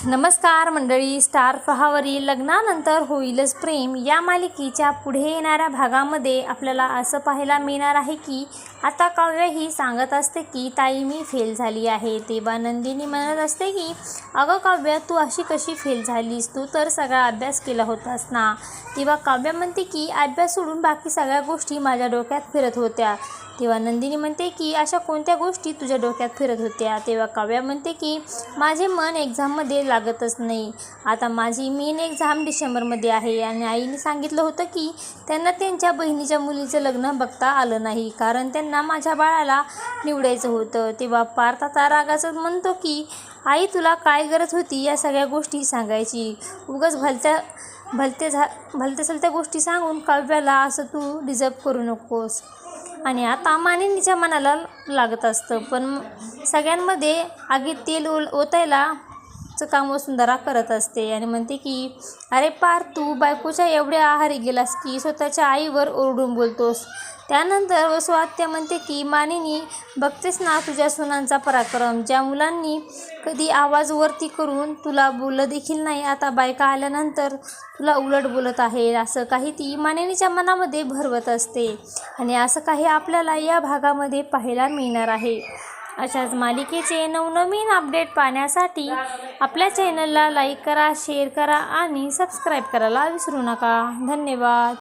नमस्कार मंडळी. स्टार प्रवाहावरील लग्नानंतर होईलच प्रेम या मालिकेच्या पुढे येणाऱ्या भागामध्ये आपल्याला असं पाहायला मिळणार आहे की आता काव्य ही सांगत असते की ताई मी फेल झाली आहे. तेव्हा नंदिनी म्हणत असते की अगं काव्य तू अशी कशी फेल झालीस, तू तर सगळा अभ्यास केला होतास ना. तेव्हा काव्य म्हणते की अभ्यास सोडून बाकी सगळ्या गोष्टी माझ्या डोक्यात फिरत होत्या. तेव्हा नंदिनी म्हणते की अशा कोणत्या गोष्टी तुझ्या डोक्यात फिरत होत्या. तेव्हा काव्य म्हणते की माझे मन एक्झाममध्ये लागतच नाही. आता माझी मेन एक्झाम डिसेंबरमध्ये आहे आणि आईने सांगितलं होतं की त्यांना त्यांच्या बहिणीच्या मुलीचं लग्न बघता आलं नाही कारण त्यांना माझ्या बाळाला निवडायचं होतं. तेव्हा पार्थ आता रागाचं म्हणतो की आई तुला काय गरज होती या सगळ्या गोष्टी सांगायची, उगाच भलत्या गोष्टी सांगून काव्याला असं तू डिझर्व करू नकोस. आणि आता मानिनीच्या मनाला लागत असतं पण सगळ्यांमध्ये आगीत तेल ओतायला काम वसुंधरा करत असते आणि म्हणते की अरे पार्थ तू बायकोच्या एवढ्या आहारी गेलास की स्वतःच्या आईवर ओरडून बोलतोस. त्यानंतर वसू आत्या म्हणते की मानिनी बघतेस ना तुझ्या सुनांचा पराक्रम, ज्या मुलांनी कधी आवाज वरती करून तुला बोललं देखील नाही आता बायका आल्यानंतर तुला उलट बोलत आहे. असं काही ती मानिनीच्या मनामध्ये भरवत असते आणि असं काही आपल्याला या भागामध्ये पाहायला मिळणार आहे. अशाच मालिकेचे नवनवीन अपडेट पाहण्यासाठी आपल्या चॅनलला लाईक करा, शेअर करा आणि सबस्क्राईब करायला विसरू नका. धन्यवाद.